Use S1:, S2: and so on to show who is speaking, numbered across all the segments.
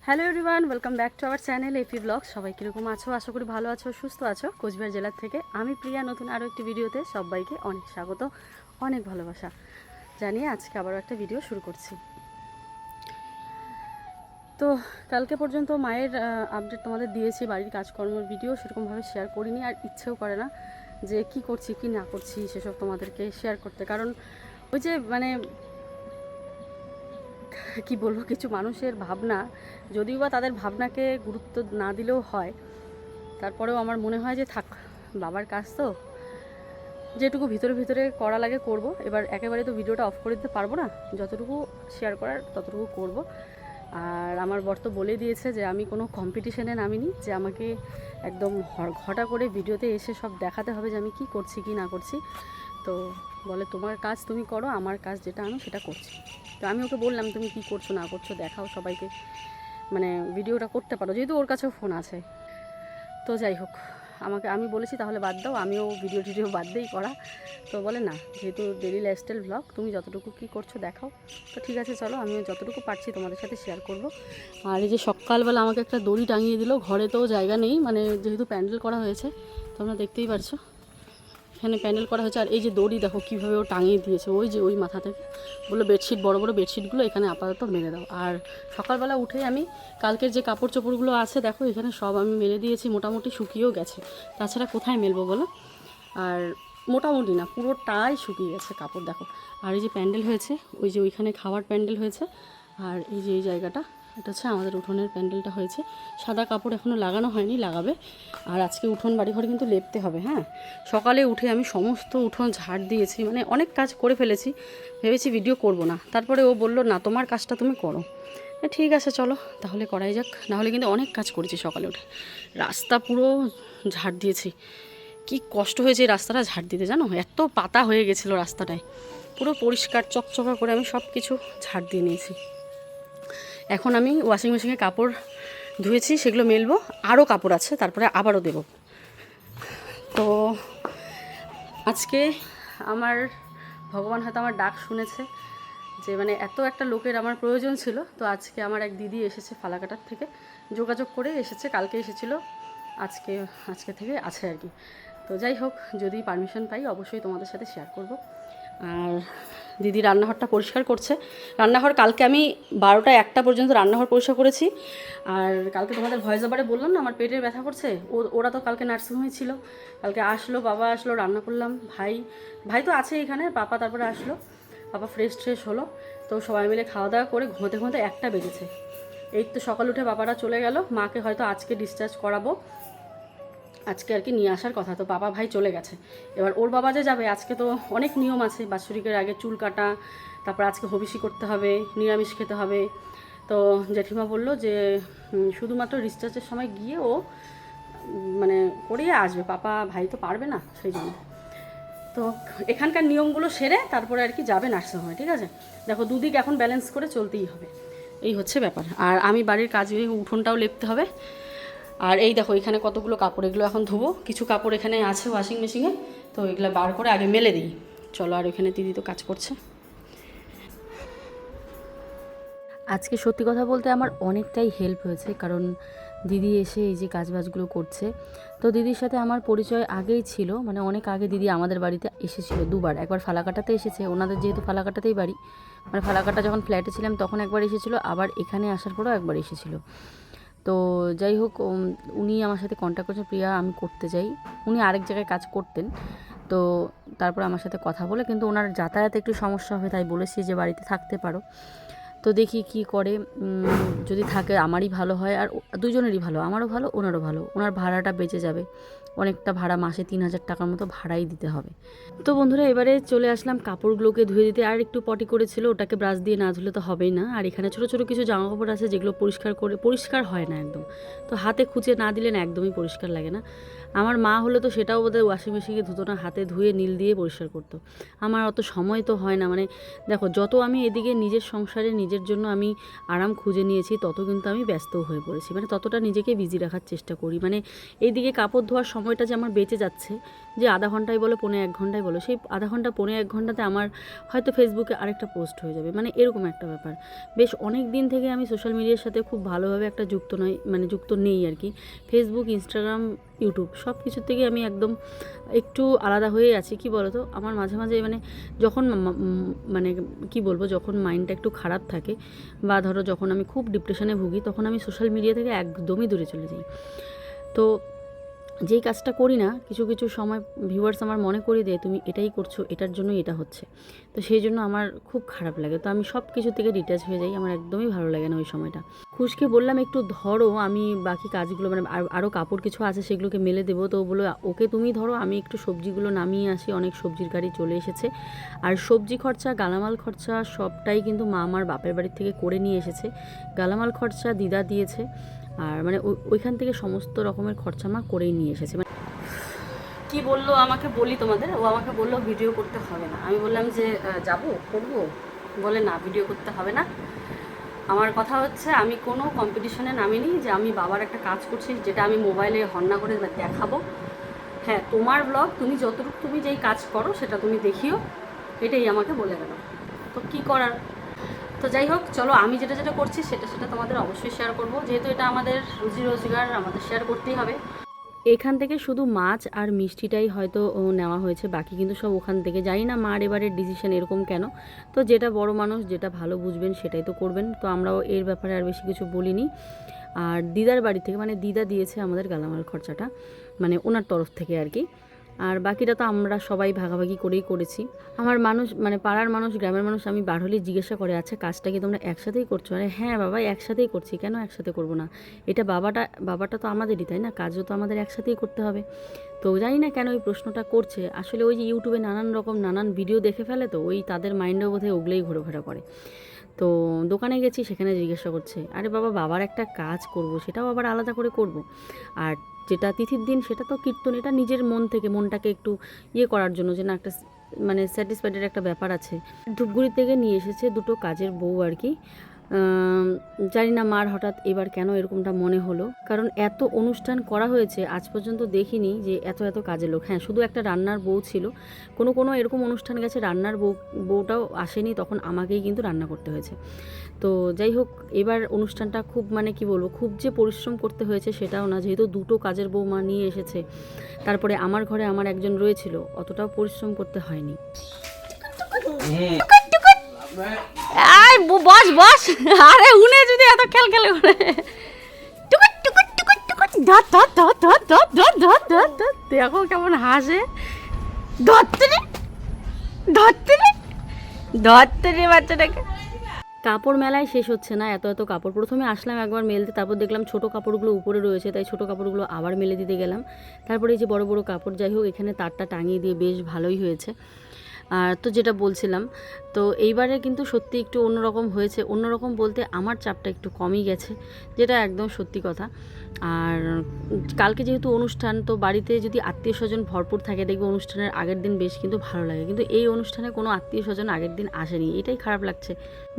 S1: Hello everyone, welcome back to our channel AP blogs. সবাই কীরকম আছো? আশা করি ভালো আছো, সুস্থ আছো। কোচবিহার জেলার থেকে আমি প্রিয়া নতুন আরও একটি ভিডিওতে সবাইকে অনেক স্বাগত, অনেক ভালোবাসা জানিয়ে আজকে আবারও একটা ভিডিও শুরু করছি। তো কালকে পর্যন্ত মায়ের আপডেট তোমাদের দিয়েছি, বাড়ির কাজকর্মের ভিডিও সেরকমভাবে শেয়ার করিনি, আর ইচ্ছেও করে না যে কি করছি কি না করছি সেসব তোমাদেরকে শেয়ার করতে। কারণ ওই যে কি বলবো, কিছু মানুষের ভাবনা, যদিও বা তাদের ভাবনাকে গুরুত্ব না দিলেও হয়, তারপরেও আমার মনে হয় যে থাক, বাবার কাজ তো যেটুকু ভিতরে ভিতরে করা লাগে করব। এবার একেবারে তো ভিডিওটা অফ করে দিতে পারবো না, যতটুকু শেয়ার করার ততটুকু করব। আর আমার বর তো বলে দিয়েছে যে আমি কোনো কম্পিটিশানে নামিনি, যে আমাকে একদম ঘটা করে ভিডিওতে এসে সব দেখাতে হবে যে আমি কি করছি কি না করছি। তো বলে তোমার কাজ তুমি করো, আমার কাজ যেটা আমি সেটা করছি। তো আমি ওকে বললাম তুমি কি করছো না করছো দেখাও সবাইকে, মানে ভিডিওটা করতে পারো, যেহেতু ওর কাছেও ফোন আছে। তো যাই হোক, আমি বলেছি তাহলে বাদ দাও, আমিও ভিডিও বাদ দিই করা। তো বলে না, যেহেতু ডেলি লাইফস্টাইল ব্লগ, তুমি যতটুকু কী করছো দেখাও। তো ঠিক আছে চলো, আমিও যতটুকু পারছি তোমাদের সাথে শেয়ার করব। আর এই যে সকালবেলা আমাকে একটা দড়ি টাঙিয়ে দিল, ঘরে তো জায়গা নেই, মানে যেহেতু প্যান্ডেল করা হয়েছে তোমরা দেখতেই পারছো, এখানে প্যান্ডেল করা হয়েছে। আর এই যে দড়ি দেখো কীভাবে ও টাঙিয়ে দিয়েছে, ওই যে ওই মাথা থেকে। বললো বেডশিট, বড় বড় বেডশিটগুলো এখানে আপাতত মেলে দাও। আর সকালবেলা উঠে আমি কালকের যে কাপড় চোপড়গুলো আছে দেখো এখানে সব আমি মেলে দিয়েছি, মোটামুটি শুকিয়েও গেছে। তাছাড়া কোথায় মেলবো বলো? আর মোটামুটি না, পুরোটাই শুকিয়ে গেছে কাপড় দেখো। আর এই যে প্যান্ডেল হয়েছে, ওই যে ওইখানে খাওয়ার প্যান্ডেল হয়েছে। আর এই যে এই জায়গাটা, এটা হচ্ছে আমাদের উঠোনের প্যান্ডেলটা হয়েছে। সাদা কাপড় এখনও লাগানো হয়নি, লাগাবে। আর আজকে উঠোন বাড়িঘর কিন্তু লেপতে হবে। হ্যাঁ, সকালে উঠে আমি সমস্ত উঠোন ঝাড় দিয়েছি, মানে অনেক কাজ করে ফেলেছি। ভেবেছি ভিডিও করব না, তারপরে ও বলল না তোমার কাজটা তুমি করো। ঠিক আছে চলো তাহলে করাই যাক। নাহলে কিন্তু অনেক কাজ করেছি সকালে উঠে, রাস্তা পুরো ঝাড় দিয়েছি। কি কষ্ট হয়েছে এই রাস্তাটা ঝাড় দিতে, জানো? এত পাতা হয়ে গেছিলো রাস্তাটায়, পুরো পরিষ্কার চকচকা করে আমি সব কিছু ঝাড় দিয়ে নিয়েছি। এখন আমি ওয়াশিং মেশিনে কাপড় ধুয়েছি, সেগুলো মেলবো। আরও কাপড় আছে, তারপরে আবারও দেব। তো আজকে আমার ভগবান হয়তো আমার ডাক শুনেছে, যে মানে এত একটা লোকের আমার প্রয়োজন ছিল। তো আজকে আমার এক দিদি এসেছে ফালাকাটার থেকে, যোগাযোগ করে এসেছে, কালকে এসেছিল, আজকে থেকে আছে আর কি। তো যাই হোক, যদি পারমিশন পাই অবশ্যই তোমাদের সাথে শেয়ার করব। আর দিদি রান্নাঘরটা পরিষ্কার করছে। রান্নাঘর কালকে আমি 12টা-1টা পর্যন্ত রান্নাঘর পরিষ্কার করেছি। আর কালকে তোমাদের ভয়েস ওভারে বললাম না আমার পেটের ব্যথা করছে, ওরা তো কালকে নার্সিংহোমে ছিল। কালকে আসলো, বাবা আসলো, রান্না করলাম। ভাই তো আছে এখানে, পাপা তারপরে আসলো, পাপা ফ্রেশ হলো। তো সবাই মিলে খাওয়া দাওয়া করে ঘুমোতে 1টা বেজেছে। এই তো সকাল উঠে বাবারা চলে গেল, মাকে হয়তো আজকে ডিসচার্জ করাবো, আজকে আর কি নিয়ে আসার কথা। তো বাবা ভাই চলে গেছে। এবার ওর বাবা যে যাবে, আজকে তো অনেক নিয়ম আছে, বাৎসরিকের আগে চুল কাটা, তারপর আজকে হবিষি করতে হবে, নিরামিষ খেতে হবে। তো জেঠিমা বলল যে শুধুমাত্র ডিসচার্জের সময় গিয়ে ও মানে করিয়ে আসবে, পাপা ভাই তো পারবে না, সেই জন্য। তো এখানকার নিয়মগুলো সেরে তারপরে আর কি যাবে নার্সিংহোমে, ঠিক আছে? দেখো দুদিক এখন ব্যালেন্স করে চলতেই হবে, এই হচ্ছে ব্যাপার। আর আমি বাড়ির কাজে উঠোনটাও লেপতে হবে। আর এই দেখো এখানে কতগুলো কাপড়, এগুলো এখন ধুবো। কিছু কাপড় এখানে আছে ওয়াশিং মেশিনে, তো এগুলো বার করে আগে মেলে দিই। চলো, আর ওখানে দিদি তো কাজ করছে। আজকে সত্যি কথা বলতে আমার অনেকটাই হেল্প হয়েছে, কারণ দিদি এসে এই যে কাজবাজগুলো করছে। তো দিদির সাথে আমার পরিচয় আগেই ছিল, মানে অনেক আগে দিদি আমাদের বাড়িতে এসেছিল দুবার। একবার ফালাকাটাতে এসেছে, ওনাদের যেহেতু ফালাকাটাতেই বাড়ি, মানে ফালাকাটা যখন ফ্ল্যাটে ছিলাম তখন একবার এসেছিলো, আবার এখানে আসার পরেও একবার এসেছিলো। তো যাই হোক, উনি আমার সাথে কন্ট্যাক্ট করেছেন, প্রিয়া আমি করতে চাই। উনি আরেক জায়গায় কাজ করতেন, তো তারপর আমার সাথে কথা বলে, কিন্তু ওনার যাতায়াতে একটু সমস্যা হবে, তাই বলেছি যে বাড়িতে থাকতে পারো। তো দেখি কি করে, যদি থাকে আমারই ভালো হয়, আর দুজনেরই ভালো, আমারও ভালো ওনারও ভালো। ওনার ভাড়াটা বেঁচে যাবে, অনেকটা ভাড়া, মাসে 3000 টাকার মতো ভাড়াই দিতে হবে। তো বন্ধুরা এবারে চলে আসলাম কাপড়গুলোকে ধুয়ে দিতে। আর একটু পটি করেছিল, ওটাকে ব্রাশ দিয়ে না ধুলে তো হবেই না। আর এখানে ছোটো ছোটো কিছু জামা কাপড় আছে যেগুলো পরিষ্কার হয় না একদম, তো হাতে খুঁজে না দিলে না একদমই পরিষ্কার লাগে না। আমার মা হলে তো সেটাও বোধহয় ওয়াশিং মেশিনে ধুতো না, হাতে ধুয়ে নীল দিয়ে পরিষ্কার করতো। আমার অত সময় তো হয় না, মানে দেখো যত আমি এদিকে নিজের সংসারে নিজের জন্য আমি আরাম খুঁজে নিয়েছি, তত কিন্তু আমি ব্যস্তও হয়ে পড়েছি, মানে ততটা নিজেকে বিজি রাখার চেষ্টা করি। মানে এইদিকে কাপড় ধোয়ার সময়টা যে আমার বেঁচে যাচ্ছে, যে আধা ঘন্টায় বলো 1.5 ঘন্টায় বলো, সেই আধা ঘন্টা 1.5 ঘন্টাতে আমার হয়তো ফেসবুকে আরেকটা পোস্ট হয়ে যাবে, মানে এরকম একটা ব্যাপার। বেশ অনেক দিন থেকে আমি সোশ্যাল মিডিয়ার সাথে খুব ভালোভাবে একটা যুক্ত নয়, মানে যুক্ত নেই আর কি। ফেসবুক, ইনস্টাগ্রাম, ইউটিউব সব কিছুর থেকে আমি একদম একটু আলাদা হয়ে আছি। কি বলো তো, আমার মাঝে মাঝে মানে যখন মানে কি বলবো, যখন মাইন্ডটা একটু খারাপ থাকে বা ধরো যখন আমি খুব ডিপ্রেশনে ভুগি, তখন আমি সোশ্যাল মিডিয়া থেকে একদমই দূরে চলে যাই। তো যেই কাজটা করি না, কিছু কিছু সময় ভিউয়ার্স আমার মনে করিয়ে দেয় তুমি এটাই করছো, এটার জন্যই এটা হচ্ছে। তো সেই জন্য আমার খুব খারাপ লাগে। তো আমি সব কিছু থেকে ডিট্যাচ হয়ে যাই, আমার একদমই ভালো লাগে না ওই সময়টা। খুশকে বললাম একটু ধরো, আমি বাকি কাজগুলো মানে আরও কাপড় কিছু আছে সেগুলোকে মেলে দেবো। তো বলো ওকে তুমি ধরো, আমি একটু সবজিগুলো নামিয়ে আসি, অনেক সবজির গাড়ি চলে এসেছে। আর সবজি খরচা, গালামাল খরচা সবটাই কিন্তু মা আমার বাপের বাড়ির থেকে করে নিয়ে এসেছে। গালামাল খরচা দিদা দিয়েছে, আর মানে ওইখান থেকে সমস্ত রকমের খরচা মা করেই নিয়ে এসেছে। মানে কি বললো আমাকে বলি তোমাদের, ও আমাকে বললো ভিডিও করতে হবে না। আমি বললাম যে যাবো, করবো, বলে না ভিডিও করতে হবে না। আমার কথা হচ্ছে আমি কোনো কম্পিটিশনে নামিনি যে আমি বাবার একটা কাজ করছি যেটা আমি মোবাইলে হন্না করে দেখাবো। হ্যাঁ, তোমার ব্লগ, তুমি যতটুকু তুমি যেই কাজ করো সেটা তুমি দেখিও, এটাই আমাকে বলে গেল। তো কি করার। তো যাই হোক, চলো আমি যেটা যেটা করছি সেটা সেটা তোমাদের অবশ্যই শেয়ার করবো, যেহেতু এটা আমাদের রুজি রোজগার, আমাদের শেয়ার করতেই হবে। এখান থেকে শুধু মাছ আর মিষ্টিটাই হয়তো নেওয়া হয়েছে, বাকি কিন্তু সব ওখান থেকে। জানি না মার এবারের ডিসিশন এরকম কেন। তো যেটা বড় মানুষ যেটা ভালো বুঝবেন সেটাই তো করবেন। তো আমরাও এর ব্যাপারে আর বেশি কিছু বলিনি। আর দিদার বাড়ি থেকে, মানে দিদা দিয়েছে আমাদের গালামাল খরচাটা, মানে ওনার তরফ থেকে আর কি। আর বাকিটা তো আমরা সবাই ভাগাভাগি করেই করেছি। আমার মানুষ, মানে পাড়ার মানুষ, গ্রামের মানুষ আমি বার হলেই জিজ্ঞাসা করে, আচ্ছা কাজটা কি তোমরা একসাথেই করছো? আরে হ্যাঁ বাবা, একসাথেই করছি, কেন একসাথে করবো না? এটা বাবাটা তো আমাদেরই, তাই না? কাজও তো আমাদের একসাথেই করতে হবে। তো জানি না কেন এই প্রশ্নটা করছে, আসলে ওই যে ইউটিউবে নানান ভিডিও দেখে ফেলে, তো ওই তাদের মাইন্ডেও বোধহয় ওগুলোই ঘোরাফেরা করে। তো দোকানে গেছি, সেখানে জিজ্ঞাসা করছে, আরে বাবার একটা কাজ করব, সেটাও আবার আলাদা করে করব। আর যেটা তিথির দিন সেটা তো কীর্তন, এটা নিজের মন থেকে মনটাকে একটু করার জন্য, যে না একটা মানে স্যাটিসফাইডের একটা ব্যাপার আছে। ধূপগুড়ি থেকে নিয়ে এসেছে দুটো কাজের বউ আর কি। জানি না মার হঠাৎ এবার কেন এরকমটা মনে হলো, কারণ এত অনুষ্ঠান করা হয়েছে আজ পর্যন্ত দেখিনি যে এত কাজের লোক। হ্যাঁ, শুধু একটা রান্নার বউ ছিল। কোনো এরকম অনুষ্ঠান গেছে রান্নার বউটাও আসেনি, তখন আমাকেই কিন্তু রান্না করতে হয়েছে। তো যাই হোক, এবার অনুষ্ঠানটা খুব, মানে কি বলবো, খুব যে পরিশ্রম করতে হয়েছে সেটাও না, যেহেতু দুটো কাজের বউ মা নিয়ে এসেছে। তারপরে আমার ঘরে আমার একজন রয়েছিল, অতটাও পরিশ্রম করতে হয়নি। বস আরে উনি যদি এত খেল করে দেখো কেমন হাসে। ধরতে বাচ্চাটাকে। কাপড় মেলায় শেষ হচ্ছে না, এত কাপড়। প্রথমে আসলাম একবার মেলতে, তারপর দেখলাম ছোট কাপড়গুলো উপরে রয়েছে, তাই ছোট কাপড়গুলো আবার মেলে দিতে গেলাম। তারপরে এই যে বড় বড় কাপড়, যাই হোক এখানে তারটা টাঙিয়ে দিয়ে বেশ ভালোই হয়েছে। আর তো যেটা বলছিলাম, তো এইবারে কিন্তু সত্যি একটু অন্যরকম হয়েছে। অন্যরকম বলতে আমার চাপটা একটু কমই গেছে, যেটা একদম সত্যি কথা। আর কালকে যেহেতু অনুষ্ঠান, তো বাড়িতে যদি আত্মীয় স্বজন ভরপুর থাকে, দেখবে অনুষ্ঠানের আগের দিন বেশ কিন্তু ভালো লাগে। কিন্তু এই অনুষ্ঠানে কোনো আত্মীয় স্বজন আগের দিন আসেনি, এটাই খারাপ লাগছে।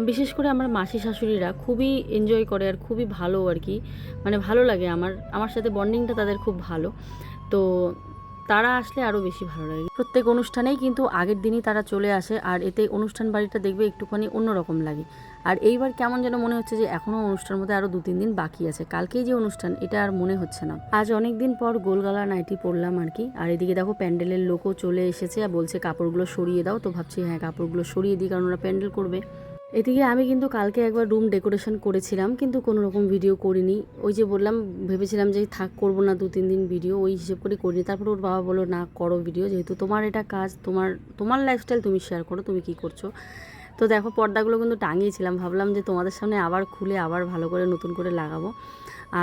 S1: বিশেষ করে আমার মাসি শাশুড়িরা খুবই এনজয় করে আর খুবই ভালো আর কি, মানে ভালো লাগে আমার সাথে বন্ডিংটা তাদের খুব ভালো। তো তারা আসলে আরও বেশি ভালো লাগে। প্রত্যেক অনুষ্ঠানেই কিন্তু আগের দিনই তারা চলে আসে, আর এতে অনুষ্ঠান বাড়িটা দেখবে একটুখানি অন্যরকম লাগে। আর এইবার কেমন যেন মনে হচ্ছে যে এখনও অনুষ্ঠানের মধ্যে আরও 2-3 দিন বাকি আছে, কালকেই যে অনুষ্ঠান এটা আর মনে হচ্ছে না। আজ অনেক দিন পর গোলগলা নাইটি পরলাম আর কি। আর এদিকে দেখো প্যান্ডেলের লোকও চলে এসেছে আর বলছে কাপড়গুলো সরিয়ে দাও। তো ভাবছি হ্যাঁ, কাপড়গুলো সরিয়ে দিই, কারণ ওরা প্যান্ডেল করবে। এদিকে আমি কিন্তু কালকে একবার রুম ডেকোরেশন করেছিলাম, কিন্তু কোনো রকম ভিডিও করিনি। ওই যে বললাম, ভেবেছিলাম যে থাক, করবো না 2-3 দিন ভিডিও, ওই হিসেব করে করিনি। তারপর ওর বাবা বললো না করো ভিডিও, যেহেতু তোমার এটা কাজ, তোমার লাইফস্টাইল তুমি শেয়ার করো, তুমি কি করছো। তো দেখো পর্দাগুলো কিন্তু টাঙিয়েছিলাম, ভাবলাম যে তোমাদের সামনে আবার খুলে আবার ভালো করে নতুন করে লাগাবো।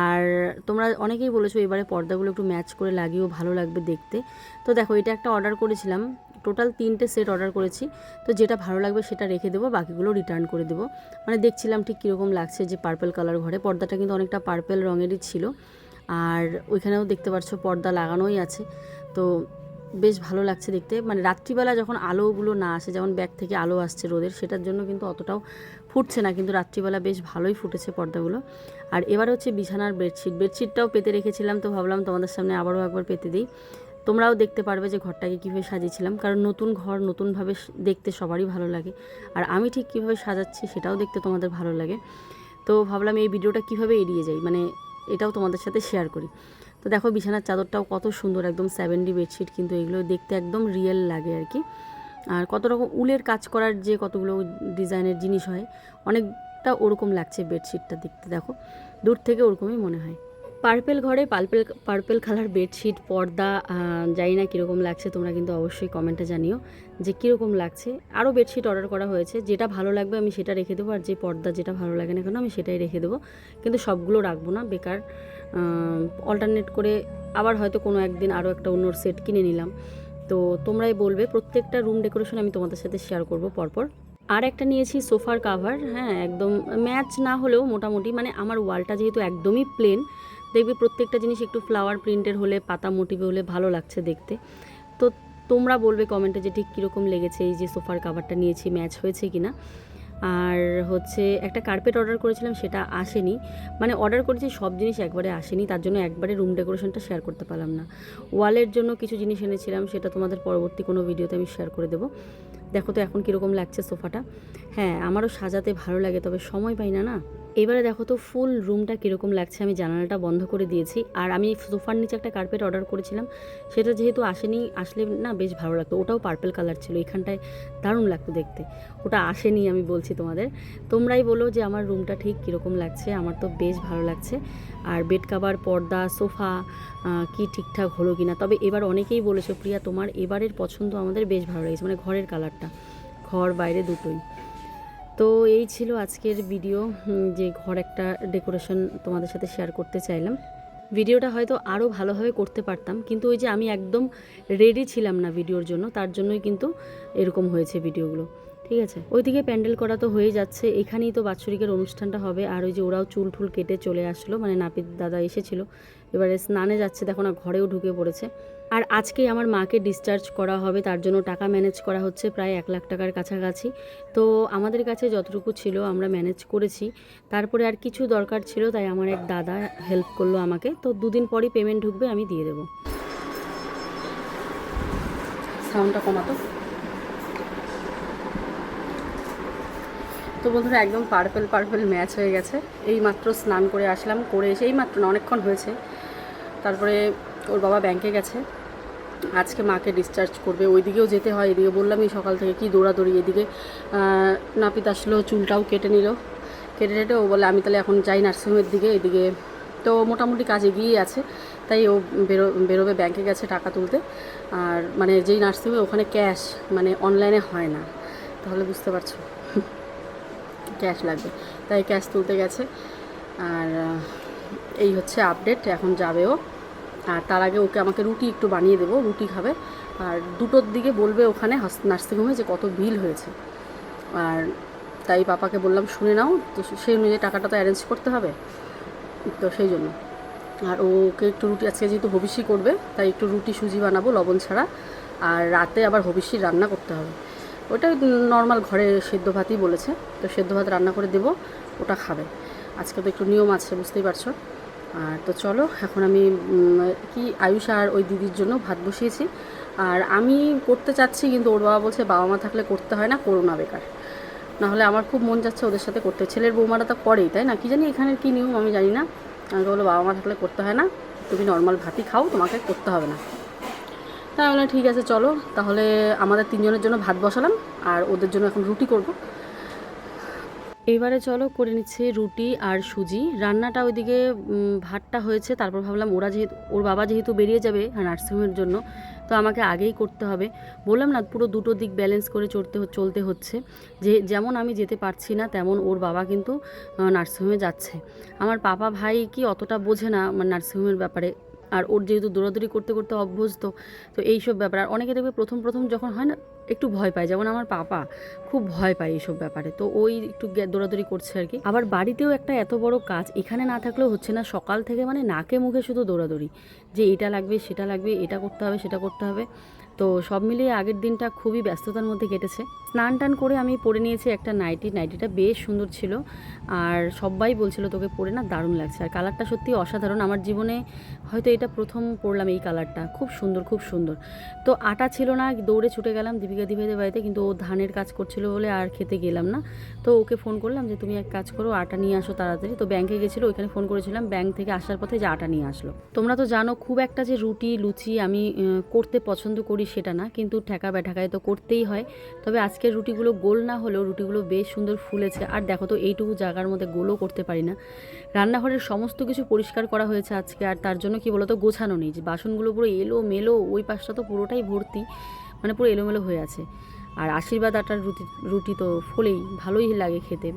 S1: আর তোমরা অনেকেই বলেছো এবারে পর্দাগুলো একটু ম্যাচ করে লাগিয়েও, ভালো লাগবে দেখতে। তো দেখো এটা একটা অর্ডার করেছিলাম, টোটাল 3টে সেট অর্ডার করেছি। তো যেটা ভালো লাগবে সেটা রেখে দেবো, বাকিগুলো রিটার্ন করে দেবো। মানে দেখছিলাম ঠিক কীরকম লাগছে, যে পার্পেল কালার ঘরে পর্দাটা কিন্তু অনেকটা পার্পেল রঙেরই ছিল। আর ওইখানেও দেখতে পাচ্ছ পর্দা লাগানোই আছে। তো বেশ ভালো লাগছে দেখতে। মানে রাত্রিবেলা যখন আলোগুলো না আসে, যেমন ব্যাক থেকে আলো আসছে রোদের, সেটার জন্য কিন্তু অতটাও ফুটছে না, কিন্তু রাত্রিবেলা বেশ ভালোই ফুটেছে পর্দাগুলো। আর এবার হচ্ছে বিছানার বেডশিটটাও পেতে রেখেছিলাম, তো ভাবলাম তোমাদের সামনে আবারও একবার পেতে দিই। তোমরাও দেখতে পারবে যে ঘরটাকে কীভাবে সাজিয়েছিলাম, কারণ নতুন ঘর নতুনভাবে দেখতে সবারই ভালো লাগে, আর আমি ঠিক কীভাবে সাজাচ্ছি সেটাও দেখতে তোমাদের ভালো লাগে। তো ভাবলাম এই ভিডিওটা কীভাবে এড়িয়ে যাই, মানে এটাও তোমাদের সাথে শেয়ার করি। তো দেখো বিছানার চাদরটাও কত সুন্দর, একদম 7D বেডশিট, কিন্তু এগুলো দেখতে একদম রিয়েল লাগে আর কি। আর কত রকম উলের কাজ করার যে কতগুলো ডিজাইনের জিনিস হয়, অনেকটা ওরকম লাগছে বেডশিটটা দেখতে। দেখো দূর থেকে ওরকমই মনে হয়। পার্পেল ঘরে পার্পেল কালার বেডশিট, পর্দা, জানি না কীরকম লাগছে, তোমরা কিন্তু অবশ্যই কমেন্টে জানিও যে কীরকম লাগছে। আরও বেডশিট অর্ডার করা হয়েছে, যেটা ভালো লাগবে আমি সেটা রেখে দেবো, আর যে পর্দা যেটা ভালো লাগে না কেন আমি সেটাই রেখে দেবো, কিন্তু সবগুলো রাখবো না, বেকার। অল্টারনেট করে আবার হয়তো কোনো একদিন আরও একটা অন্য সেট কিনে নিলাম। তো তোমরাই বলবে, প্রত্যেকটা রুম ডেকোরেশন আমি তোমাদের সাথে শেয়ার করব পরপর। আর একটা নিয়েছি সোফার কাভার, হ্যাঁ একদম ম্যাচ না হলেও মোটামুটি, মানে আমার ওয়ালটা যেহেতু একদমই প্লেন, দেখবে প্রত্যেকটা জিনিস একটু ফ্লাওয়ার প্রিন্টের হলে, পাতা মোটিভে হলে ভালো লাগছে দেখতে। তো তোমরা বলবে কমেন্টে যে ঠিক কীরকম লেগেছে, এই যে সোফার কাভারটা নিয়েছি ম্যাচ হয়েছে কি না। আর হচ্ছে একটা কার্পেট অর্ডার করেছিলাম, সেটা আসেনি, মানে অর্ডার করেছি সব জিনিস একবারে আসেনি, তার জন্য একবারে রুম ডেকোরেশনটা শেয়ার করতে পারলাম না। ওয়ালের জন্য কিছু জিনিস এনেছিলাম, সেটা তোমাদের পরবর্তী কোনো ভিডিওতে আমি শেয়ার করে দেবো। দেখো তো এখন কীরকম লাগছে সোফাটা। হ্যাঁ আমারও সাজাতে ভালো লাগে, তবে সময় পাই না। এবারে দেখো তো ফুল রুমটা কীরকম লাগছে, আমি জানালাটা বন্ধ করে দিয়েছি। আর আমি সোফার নিচে একটা কার্পেট অর্ডার করেছিলাম, সেটা যেহেতু আসেনি, আসলে না বেশ ভালো লাগতো, ওটাও পার্পেল কালার ছিল, এখানটায় দারুণ লাগতো দেখতে। ওটা আসেনি আমি বলছি তোমাদের, তোমরাই বলো যে আমার রুমটা ঠিক কীরকম লাগছে। আমার তো বেশ ভালো লাগছে। আর বেড কাভার, পর্দা, সোফা কি ঠিকঠাক হলো কি না। তবে এবার অনেকেই বলেছে প্রিয়া তোমার এবারের পছন্দ আমাদের বেশ ভালো লেগেছে, মানে ঘরের কালারটা, ঘর বাইরে দুটোই। তো এই ছিল আজকের ভিডিও, যে ঘর একটা ডেকোরেশন তোমাদের সাথে শেয়ার করতে চাইলাম। ভিডিওটা হয়তো আরও ভালোভাবে করতে পারতাম, কিন্তু ওই যে আমি একদম রেডি ছিলাম না ভিডিওর জন্য, তার জন্যই কিন্তু এরকম হয়েছে ভিডিওগুলো। ঠিক আছে, ওইদিকে প্যান্ডেল করা তো হয়ে যাচ্ছে, এখানেই তো বাৎসরিকের অনুষ্ঠানটা হবে। আর ওই যে ওরাও চুল ঠুল কেটে চলে আসলো, মানে নাপিত দাদা এসেছিল, এবারে স্নানে যাচ্ছে, দেখো না ঘরেও ঢুকে পড়েছে। আর আজকেই আমার মাকে ডিসচার্জ করা হবে, তার জন্য টাকা ম্যানেজ করা হচ্ছে, প্রায় 1 লাখ টাকার কাছাকাছি। তো আমাদের কাছে যতটুকু ছিল আমরা ম্যানেজ করেছি, তারপরে আর কিছু দরকার ছিল, তাই আমার এক দাদা হেল্প করলো আমাকে। তো 2 দিন পরই পেমেন্ট ঢুকবে, আমি দিয়ে দেবো। সাউন্ডটা কমাতো। তো বন্ধুরা একদম পার্পেল ম্যাচ হয়ে গেছে। এই মাত্র স্নান করে আসলাম, করে এসে এই মাত্র না অনেকক্ষণ হয়েছে। তারপরে ওর বাবা ব্যাংকে গেছে, আজকে মাকে ডিসচার্জ করবে, ওইদিকেও যেতে হয়। এদিকে বললামই সকাল থেকে কি দৌড়াদৌড়ি, এদিকে নাপিত আসলো, চুলটাও কেটে নিল, কেটে ও বলে আমি তাহলে এখন যাই নার্সিংহোমের দিকে। এদিকে তো মোটামুটি কাজ এগিয়েই আছে, তাই ও বেরোবে, ব্যাংকে গেছে টাকা তুলতে। আর মানে যেই নার্সিংহোমে ওখানে ক্যাশ, মানে অনলাইনে হয় না, তাহলে বুঝতে পারছো ক্যাশ লাগবে, তাই ক্যাশ তুলতে গেছে। আর এই হচ্ছে আপডেট, এখন যাবে ও। আর তার আগে ওকে আমাকে রুটি একটু বানিয়ে দেবো, রুটি খাবে। আর 2টোর দিকে বলবে ওখানে নার্সিংহোমে যে কত বিল হয়েছে। আর তাই পাপাকে বললাম শুনে নাও, তো সেই অনুযায়ী টাকাটা তো অ্যারেঞ্জ করতে হবে, তো সেই জন্য। আর ওকে একটু রুটি, আজকে যেহেতু হবিষ্যি করবে তাই একটু রুটি সুজি বানাবো লবণ ছাড়া। আর রাতে আবার হবিষ্যির রান্না করতে হবে, ওটা নর্মাল ঘরে সেদ্ধ ভাতই বলেছে, তো সেদ্ধ ভাত রান্না করে দেবো, ওটা খাবে। আজকে তো একটু নিয়ম আছে, বুঝতেই পারছো। আর তো চলো এখন আমি কি আয়ুষ আর ওই দিদির জন্য ভাত বসিয়েছি। আর আমি করতে চাচ্ছি, কিন্তু ওর বাবা বলছে বাবা মা থাকলে করতে হয় না, করো না বেকার। নাহলে আমার খুব মন যাচ্ছে ওদের সাথে করতে, ছেলের বৌমারা তো করেই, তাই না? কি জানি এখানের কী নিয়ম আমি জানি না। আমাকে বলো বাবা মা থাকলে করতে হয় না, তুমি নর্মাল ভাতই খাও, তোমাকে করতে হবে না। তাই বলে ঠিক আছে চলো, তাহলে আমাদের 3 জনের জন্য ভাত বসালাম, আর ওদের জন্য এখন রুটি করব। এবারে চলো করে নিচ্ছে রুটি আর সুজি। রান্নাটা ওইদিকে ভাতটা হয়েছে, তারপর ভাবলাম ওর বাবা যেহেতু বেরিয়ে যাবে নার্সিংহোমের জন্য, তো আমাকে আগেই করতে হবে। বললাম না পুরো 2টো দিক ব্যালেন্স করে চলতে হচ্ছে, যে যেমন আমি যেতে পারছি না, তেমন ওর বাবা কিন্তু নার্সিংহোমে যাচ্ছে। আমার পাপা ভাই কি অতটা বোঝে না আমার নার্সিংহোমের ব্যাপারে, আর ওর যেহেতু দৌড়াদৌড়ি করতে করতে অভ্যস্ত, তো এইসব ব্যাপার। আর অনেকে দেখবে প্রথম যখন হয় না একটু ভয় পায়, যেমন আমার পাপা খুব ভয় পায় এইসব ব্যাপারে, তো ওই একটু দৌড়াদৌড়ি করছে আর কি। আবার বাড়িতেও একটা এত বড় কাজ এখানে না থাকলেও হচ্ছে না, সকাল থেকে মানে নাকে মুখে শুধু দৌড়াদৌড়ি, যে এটা লাগবে সেটা লাগবে, এটা করতে হবে সেটা করতে হবে। তো সব মিলিয়ে আগের দিনটা খুবই ব্যস্ততার মধ্যে কেটেছে। স্নান টান করে আমি পরে নিয়েছি একটা নাইটিটা বেশ সুন্দর ছিল, আর সবাই বলছিল তোকে পরে না দারুণ লাগছে, আর কালারটা সত্যি অসাধারণ। আমার জীবনে হয়তো এটা প্রথম পরলাম এই কালারটা, খুব সুন্দর খুব সুন্দর। তো আটা ছিল না, দৌড়ে ছুটে গেলাম দীপিকা দিভাইদের বাড়িতে, কিন্তু ও ধানের কাজ করছিল বলে আর খেতে গেলাম না। তো ওকে ফোন করলাম যে তুমি এক কাজ করো, আটা নিয়ে আসো তাড়াতাড়ি। তো ব্যাংকে গেছিলো, ওইখানে ফোন করেছিলাম, ব্যাংক থেকে আসার পথে যে আটা নিয়ে আসলো। তোমরা তো জানো খুব একটা যে রুটি লুচি আমি করতে পছন্দ করি সেটা না, কিন্তু ঠেকা ব্যাঠাকায় তো করতেই হয়। তবে আজকের রুটিগুলো গোল না হলেও রুটিগুলো বেশ সুন্দর ফুলেছে। আর দেখো তো এইটুকু জায়গার মধ্যে গোলও করতে পারি না। রান্নাঘরের সমস্ত কিছু পরিষ্কার করা হয়েছে আজকে, আর তার জন্য কি বলতো গোছানো নেই, যে বাসনগুলো পুরো এলো মেলো, ওই পাশটা তো পুরোটাই ভর্তি, মানে পুরো এলোমেলো হয়ে আছে। আর আশীর্বাদ আটার রুটি তো ফোলেই ভালোই লাগে খেতে,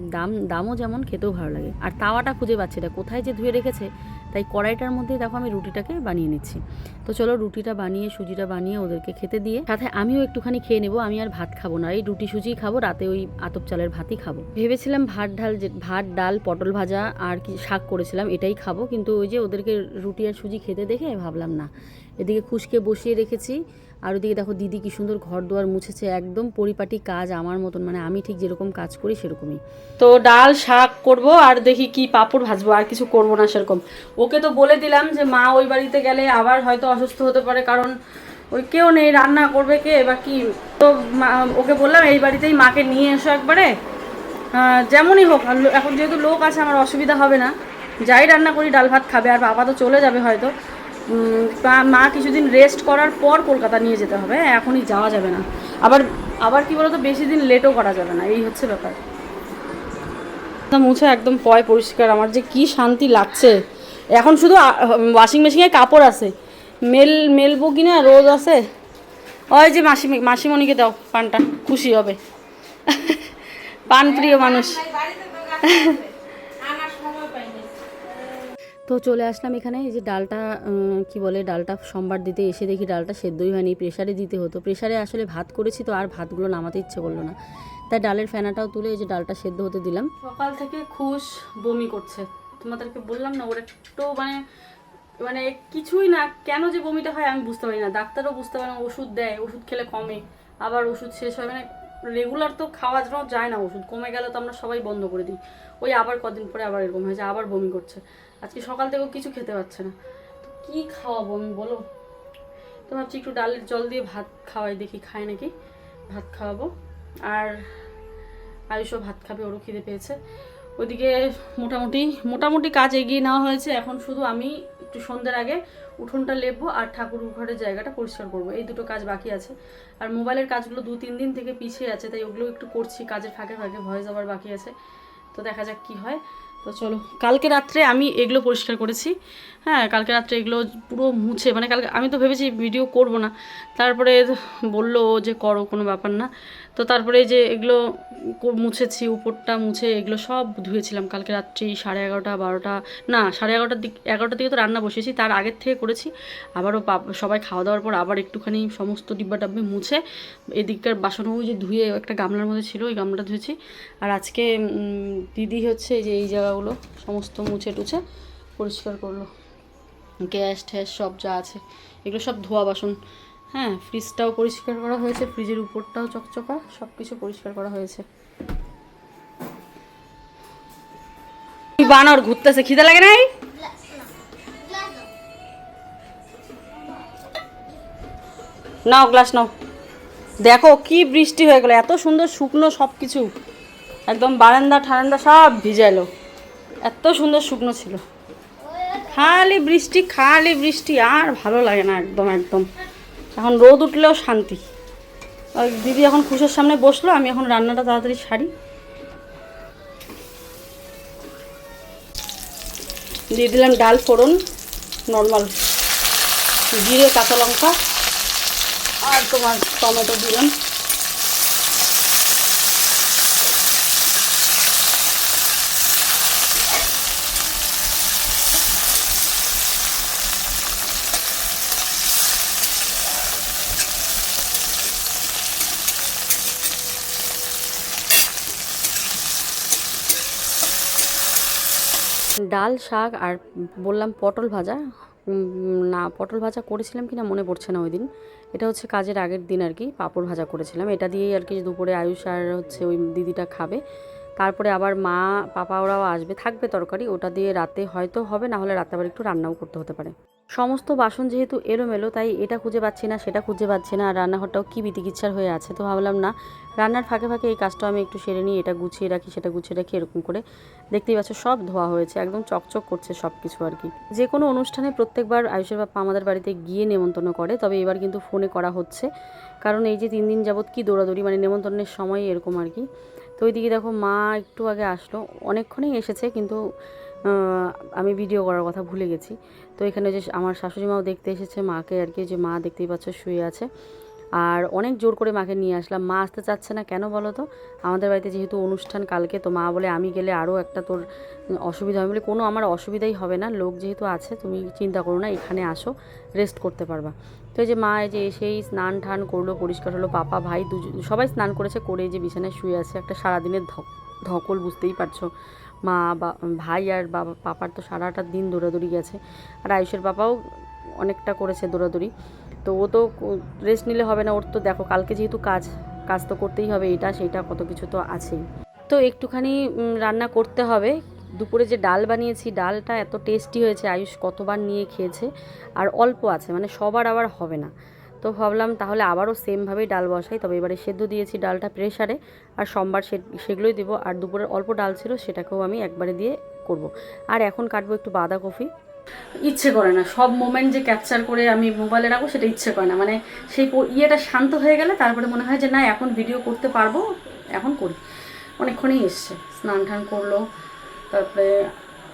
S1: দামও যেমন, খেতেও ভালো লাগে। আর তাওয়াটা খুঁজে পাচ্ছি না, কোথায় যে ধুয়ে রেখেছে, তাই কড়াইটার মধ্যেই দেখো আমি রুটিটাকে বানিয়ে নিচ্ছি। তো চলো রুটিটা বানিয়ে সুজিটা বানিয়ে ওদেরকে খেতে দিয়ে সাথে আমিও একটুখানি খেয়ে নেবো। আমি আর ভাত খাবো না, এই রুটি সুজিই খাবো, রাতে ওই আতপ চালের ভাতই খাবো। ভেবেছিলাম ভাত ডাল পটল ভাজা আর কি শাক করেছিলাম এটাই খাবো, কিন্তু ওই যে ওদেরকে রুটি আর সুজি খেতে দেখে ভাবলাম না। এদিকে খুশকে বসিয়ে রেখেছি, আর ওদিকে দেখো দিদি কি সুন্দর ঘর দুয়ার মুছেছে, একদম পরিপাটি কাজ আমার মতন, মানে আমি ঠিক যেরকম কাজ করি সেরকমই। তো ডাল শাক করব, আর দেখি কি পাঁপড় ভাজবো, আর কিছু করব না সেরকম। ওকে তো বলে দিলাম যে মা ওই বাড়িতে গেলে আবার হয়তো অসুস্থ হতে পারে, কারণ ওই কেউ নেই, রান্না করবে কে বা কি। তো ওকে বললাম এই বাড়িতেই মাকে নিয়ে এসো একবারে, যেমনই হোক। এখন যেহেতু লোক আছে আমার অসুবিধা হবে না, যাই রান্না করি ডাল ভাত খাবে। আর বাবা তো চলে যাবে হয়তো, মা কিছুদিন রেস্ট করার পর কলকাতা নিয়ে যেতে হবে, এখনই যাওয়া যাবে না। আবার কি বলতো, বেশি দিন লেটও করা যাবে না, এই হচ্ছে ব্যাপার। মুছে একদম পয় পরিষ্কার, আমার যে কি শান্তি লাগছে। এখন শুধু ওয়াশিং মেশিনে কাপড় আছে, মেলবো কিনা রোজ আছে। ওই যে মাসিমণিকে দাও পানটা, খুশি হবে, পান প্রিয় মানুষ। তো চলে আসলাম এখানে, এই যে ডালটা কি বলে, ডালটা সোমবার দিতে এসে দেখি ডালটা সেদ্ধই হয়নি, প্রেশারে দিতে হতো। প্রেশারে আসলে ভাত করেছি তো, আর ভাতগুলো নামাতে ইচ্ছে করলো না, তাই ডালের ফেনাটাও তুলে এই যে ডালটা সেদ্ধ হতে দিলাম। সকাল থেকে খুশ বমি করছে, তোমাদেরকে বললাম না, ওর একটু মানে কিছুই না, কেন যে বমিটা হয় আমি বুঝতে পারি না, ডাক্তারও বুঝতে পারে না। ওষুধ দেয়, ওষুধ খেলে কমে, আবার ওষুধ শেষ হয়, মানে রেগুলার তো খাওয়া যায় না, ওষুধ কমে গেলে তো আমরা সবাই বন্ধ করে দিই, ওই আবার কদিন পরে আবার এরকম হয়েছে, আবার বমি করছে। আজকে সকাল থেকেও কিছু খেতে পারছে না, তো কী খাওয়াবো আমি বলো। তো ভাবছি একটু ডালের জল দিয়ে ভাত খাওয়াই, দেখি খায় নাকি, ভাত খাওয়াবো। আর আয়ুষও ভাত খাবে, ওরও খিদে পেয়েছে। ওইদিকে মোটামুটি কাজ এগিয়ে নেওয়া হয়েছে। এখন শুধু আমি একটু সন্ধ্যের আগে উঠোনটা লেপবো আর ঠাকুর ঘরের জায়গাটা পরিষ্কার করবো, এই দুটো কাজ বাকি আছে। আর মোবাইলের কাজগুলো 2-3 দিন থেকে পিছিয়ে আছে, তাই ওগুলো একটু করছি, কাজের ফাঁকে ফাঁকে ভয়েস ওভার বাকি আছে। তো দেখা যাক কি হয়। তো চলো, কালকে রাত্রে আমি এগুলো পরিষ্কার করেছি, হ্যাঁ কালকে রাত্রে এগুলো পুরো মুছে, মানে কালকে আমি তো ভেবেছি ভিডিও করব না, তারপরে বললো যে করো, কোনো ব্যাপার না। তো তারপরে যে এগুলো মুছেছি, উপরটা মুছে এগুলো সব ধুয়েছিলাম কালকে রাত্রি 11:30 12টা, না 11:30 দিকে তো রান্না বসেছি, তার আগের থেকে করেছি। আবারও সবাই খাওয়া দাওয়ার পর আবার একটুখানি সমস্ত ডিব্বা ডাব্বি মুছে, এদিককার বাসনও যে ধুয়ে একটা গামলার মধ্যে ছিল, ওই গামলাটা ধুয়েছি। আর আজকে দিদি হচ্ছে যে এই জায়গাগুলো সমস্ত মুছে টুছে পরিষ্কার করলো, গ্যাস ট্যাস সব যা আছে এগুলো সব ধোয়া বাসন। হ্যাঁ, ফ্রিজটাও পরিষ্কার করা হয়েছে, ফ্রিজের উপরটাও চকচকা, সব কিছু পরিষ্কার করা হয়েছে। বানর ঘুরতেছে, খিদে লাগে নাই? নাও গ্লাস নাও। দেখো কি বৃষ্টি হয়ে গেল, এত সুন্দর শুকনো সব কিছু, একদম বারান্দা ঠারান্দা সব ভিজালো, এত সুন্দর শুকনো ছিল। খালি বৃষ্টি, আর ভালো লাগে না একদম। এখন রোদ উঠলেও শান্তি। ওই দিদি এখন খুশের সামনে বসলো, আমি এখন রান্নাটা তাড়াতাড়ি সারি। দিয়ে দিলাম ডাল ফোড়ন, নর্মাল জিরে কাঁচা লঙ্কা আর তোমার টমেটো দিলাম। ডাল শাক আর বললাম পটল ভাজা, না পটল ভাজা করেছিলাম কি না মনে পড়ছে না ওই দিন। এটা হচ্ছে কাজের আগের দিন আর কি, পাঁপড় ভাজা করেছিলাম। এটা দিয়েই আর কি দুপুরে আয়ুষ আর হচ্ছে ওই দিদিটা খাবে। তারপরে আবার মা পাপা ওরাও আসবে, থাকবে তরকারি, ওটা দিয়ে রাতে হয়তো হবে, না হলে রাতে আবার একটু রান্নাও করতে হতে পারে। সমস্ত বাসন যেহেতু এলোমেলো, তাই এটা খুঁজে পাচ্ছি না সেটা খুঁজে পাচ্ছি না, আর রান্নাঘরটাও কি বিতিকিচ্ছার হয়ে আছে। তো ভাবলাম না, রান্নার ফাঁকে ফাঁকে এই কাজটা আমি একটু সেরে নিই, এটা গুছিয়ে রাখি সেটা গুছিয়ে রাখি, এরকম করে দেখতেই পাচ্ছ সব ধোয়া হয়েছে, একদম চকচক করছে সব কিছু আর কি। যে কোনো অনুষ্ঠানে প্রত্যেকবার আয়ুষের বাপ্পা আমাদের বাড়িতে গিয়ে নেমন্তন্ন করে, তবে এবার কিন্তু ফোনে করা হচ্ছে, কারণ এই যে 3 দিন যাবৎ কি দৌড়াদৌড়ি, মানে নেমন্তন্নের সময় এরকম আর কি। তো ওইদিকে দেখো মা একটু আগে আসলো, অনেকক্ষণই এসেছে, কিন্তু আমি ভিডিও করার কথা ভুলে গেছি। তো এখানে যে আমার শাশুড়ি মাও দেখতে এসেছে মাকে আর কি, যে মা দেখতেই পাচ্ছ শুয়ে আছে। আর অনেক জোর করে মাকে নিয়ে আসলাম, মা আসতে চাচ্ছে না কেন বলো তো, আমাদের বাড়িতে যেহেতু অনুষ্ঠান কালকে, তো মা বলে আমি গেলে আরও একটা তোর অসুবিধা হবে, বলে কোনো আমার অসুবিধাই হবে না, লোক যেহেতু আছে তুমি চিন্তা করো না, এখানে আসো রেস্ট করতে পারবা। তো এই যে মা এই যে এসেই স্নান টান করলো, পরিষ্কার হলো, পাপা ভাই সবাই স্নান করেছে, করে যে বিছানায় শুয়ে আছে। একটা সারাদিনের ধকল বুঝতেই পারছো, মা বা ভাই আর বাবা পাপার তো সারাটা দিন দৌড়াদৌড়ি গেছে, আর আয়ুষের পাপাও অনেকটা করেছে দৌড়াদৌড়ি। তো ও তো রেস্ট নিলে হবে না, ওর তো দেখো কালকে যেহেতু কাজ তো করতেই হবে, এটা সেইটা কত কিছু তো আছেই। তো একটুখানি রান্না করতে হবে। দুপুরে যে ডাল বানিয়েছি, ডালটা এত টেস্টি হয়েছে, আয়ুষ কতবার নিয়ে খেয়েছে, আর অল্প আছে, মানে সবার আবার হবে না। তো ভাবলাম তাহলে আবারও সেমভাবেই ডাল বসাই, তবে এবারে সেদ্ধ দিয়েছি ডালটা প্রেশারে, আর সোমবার সেগুলোই দেবো। আর দুপুরের অল্প ডাল ছিল সেটাকেও আমি একবারে দিয়ে করব। আর এখন কাটবো একটু বাঁধাকপি। ইচ্ছে করে না সব মোমেন্ট যে ক্যাপচার করে আমি মোবাইলে রাখবো, সেটা ইচ্ছে করে না, মানে সেই ইয়েটা শান্ত হয়ে গেলে তারপরে মনে হয় যে না এখন ভিডিও করতে পারবো, এখন করি। অনেকক্ষণই এসছে, স্নান টান করলো, তারপরে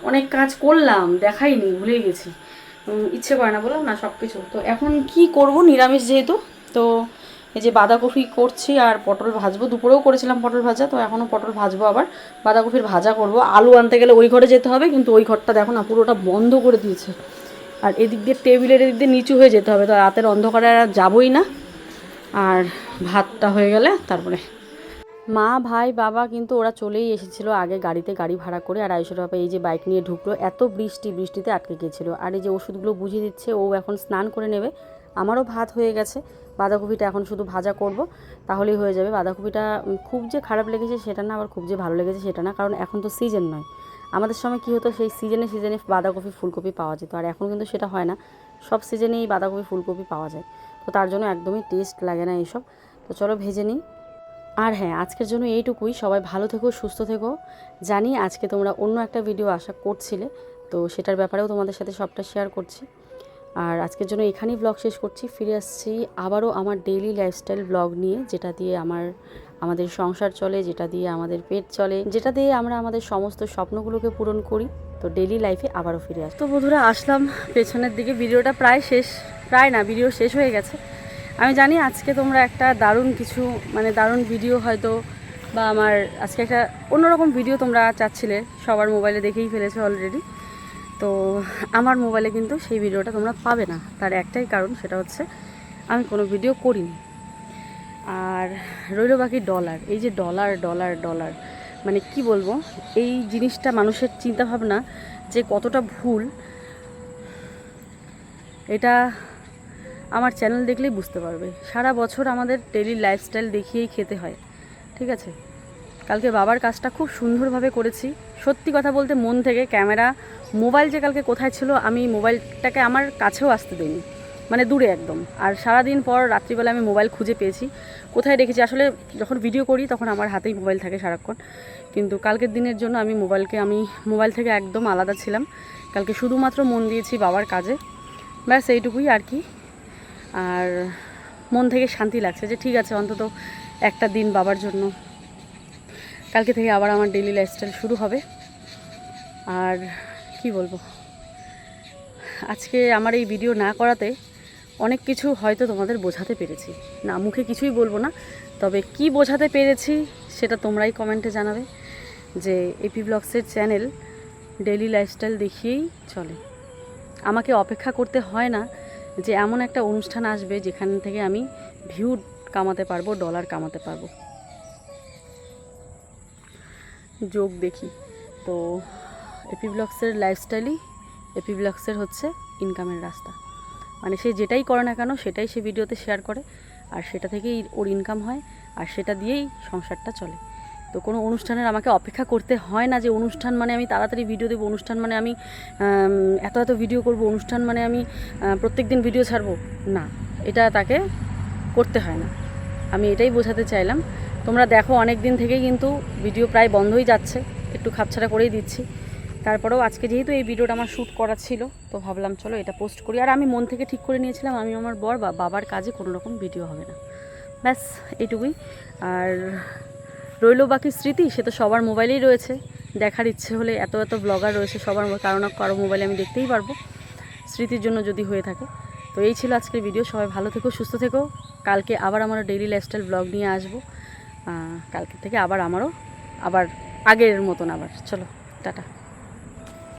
S1: অনেক কাজ করলাম, দেখাইনি, ভুলেই গেছি। ইচ্ছে করে না, বললাম না সব কিছু। তো এখন কি করব, নিরামিষ যেহেতু, তো এই যে বাঁধাকপি করছি আর পটল ভাজবো। দুপুরেও করেছিলাম পটল ভাজা, তো এখনও পটল ভাজবো, আবার বাঁধাকপির ভাজা করব। আলু আনতে গেলে ওই ঘরে যেতে হবে, কিন্তু ওই ঘরটা দেখো না পুরোটা বন্ধ করে দিয়েছে, আর এদিক দিয়ে টেবিলের এদিক দিয়ে নিচু হয়ে যেতে হবে, তো রাতের অন্ধকারে আর যাবোই না। আর ভাতটা হয়ে গেলে তারপরে মা ভাই বাবা কিন্তু ওরা চলেই এসেছিলো আগে গাড়িতে, গাড়ি ভাড়া করে। আর আয়ুষের বাবা এই যে বাইক নিয়ে ঢুকলো, এত বৃষ্টিতে আটকে গিয়েছিলো। আর এই যে ওষুধগুলো বুঝিয়ে দিচ্ছে, ও এখন স্নান করে নেবে। আমারও ভাত হয়ে গেছে, বাঁধাকপিটা এখন শুধু ভাজা করব, তাহলেই হয়ে যাবে। বাঁধাকপিটা খুব যে খারাপ লেগেছে সেটা না, আবার খুব যে ভালো লেগেছে সেটা না, কারণ এখন তো সিজন নয়। আমাদের সময় কী হতো, সেই সিজনে বাঁধাকপি ফুলকপি পাওয়া যেত, আর এখন কিন্তু সেটা হয় না, সব সিজনেই বাঁধাকপি ফুলকপি পাওয়া যায়, তো তার জন্য একদমই টেস্ট লাগে না এইসব। তো চলো ভেজে নিই। আর হ্যাঁ, আজকের জন্য এইটুকুই। সবাই ভালো থেকো, সুস্থ থেকো। জানি আজকে তোমরা অন্য একটা ভিডিও আশা করছিলে, তো সেটার ব্যাপারেও তোমাদের সাথে সবটা শেয়ার করছি। আর আজকের জন্য এখানেই ব্লগ শেষ করছি। ফিরে আসছি আবারও আমার ডেইলি লাইফস্টাইল ব্লগ নিয়ে, যেটা দিয়ে আমাদের সংসার চলে, যেটা দিয়ে আমাদের পেট চলে, যেটা দিয়ে আমরা আমাদের সমস্ত স্বপ্নগুলোকে পূরণ করি। তো ডেইলি লাইফে আবারও ফিরে আসি। তো বন্ধুরা, আসলাম পেছনের দিকে, ভিডিওটা প্রায় না, ভিডিও শেষ হয়ে গেছে। আমি জানি আজকে তোমরা একটা দারুণ কিছু, মানে দারুণ ভিডিও হয়তো, বা আমার আজকে একটা অন্যরকম ভিডিও তোমরা চাচ্ছিলে, সবার মোবাইলে দেখেই ফেলেছো অলরেডি। তো আমার মোবাইলে কিন্তু সেই ভিডিওটা তোমরা পাবে না, তার একটাই কারণ, সেটা হচ্ছে আমি কোনো ভিডিও করিনি। আর রইল বাকি ডলার, এই যে ডলার ডলার ডলার, মানে কি বলবো, এই জিনিসটা মানুষের চিন্তাভাবনা যে কতটা ভুল, এটা আমার চ্যানেল দেখলেই বুঝতে পারবে। সারা বছর আমাদের ডেইলি লাইফস্টাইল দেখিয়েই খেতে হয়, ঠিক আছে। কালকে বাবার কাজটা খুব সুন্দরভাবে করেছি, সত্যি কথা বলতে মন থেকে। মোবাইল যে কালকে কোথায় ছিল, আমি মোবাইলটাকে আমার কাছেও আসতে দিইনি, মানে দূরে একদম। আর সারাদিন পর রাত্রিবেলা আমি মোবাইল খুঁজে পেয়েছি, কোথায় রেখেছি। আসলে যখন ভিডিও করি তখন আমার হাতেই মোবাইল থাকে সারাক্ষণ, কিন্তু কালকের দিনের জন্য আমি মোবাইল থেকে একদম আলাদা ছিলাম। কালকে শুধুমাত্র মন দিয়েছি বাবার কাজে, ব্যাস এইটুকুই আর কি। আর মন থেকে শান্তি লাগছে যে ঠিক আছে, অন্তত একটা দিন বাবার জন্য। কালকে থেকে আবার আমার ডেইলি লাইফস্টাইল শুরু হবে। আর কি বলবো, আজকে আমার এই ভিডিও না করাতে অনেক কিছু হয়তো তোমাদের বোঝাতে পেরেছি না, মুখে কিছুই বলবো না, তবে কি বোঝাতে পেরেছি সেটা তোমরাই কমেন্টে জানাবে। যে এপি ব্লগসের চ্যানেল ডেইলি লাইফস্টাইল দেখিয়েই চলে, আমাকে অপেক্ষা করতে হয় না যে এমন একটা অনুষ্ঠান আসবে যেখান থেকে আমি ভিউ কামাতে পারবো, ডলার কামাতে পারবো। যোগ দেখি তো এপি ব্লগসের লাইফস্টাইলই এপি ব্লগসের হচ্ছে ইনকামের রাস্তা। মানে সে যেটাই করে না কেন সেটাই সে ভিডিওতে শেয়ার করে, আর সেটা থেকেই ওর ইনকাম হয়, আর সেটা দিয়েই সংসারটা চলে। তো কোনো অনুষ্ঠানের আমাকে অপেক্ষা করতে হয় না যে অনুষ্ঠান মানে আমি তাড়াতাড়ি ভিডিও দেবো, অনুষ্ঠান মানে আমি এত এত ভিডিও করব, অনুষ্ঠান মানে আমি প্রত্যেক দিন ভিডিও ছাড়বো। না, এটা তাকে করতে হয় না। আমি এটাই বোঝাতে চাইলাম। তোমরা দেখো অনেক দিন থেকেই কিন্তু ভিডিও প্রায় বন্ধই যাচ্ছে, একটু খাপছাড়া করেই দিচ্ছি। তারপরেও আজকে যেহেতু এই ভিডিওটা আমার শ্যুট করা ছিল, তো ভাবলাম চলো এটা পোস্ট করি। আর আমি মন থেকে ঠিক করে নিয়েছিলাম আমি আমার বর বা বাবার কাজে কোনো রকম ভিডিও হবে না, ব্যাস এইটুকুই। আর রইলো বাকি স্মৃতি, সে তো সবার মোবাইলেই রয়েছে। দেখার ইচ্ছে হলে এত এত ব্লগার রয়েছে, সবার কারো না কারো মোবাইলে আমি দেখতেই পারবো, স্মৃতির জন্য যদি হয়ে থাকে। তো এই ছিল আজকের ভিডিও। সবাই ভালো থেকো, সুস্থ থেকো। কালকে আবার আমার ডেইলি লাইফস্টাইল ব্লগ নিয়ে আসবো। কালকে থেকে আবার আগের মতন আবার। চলো, টাটা।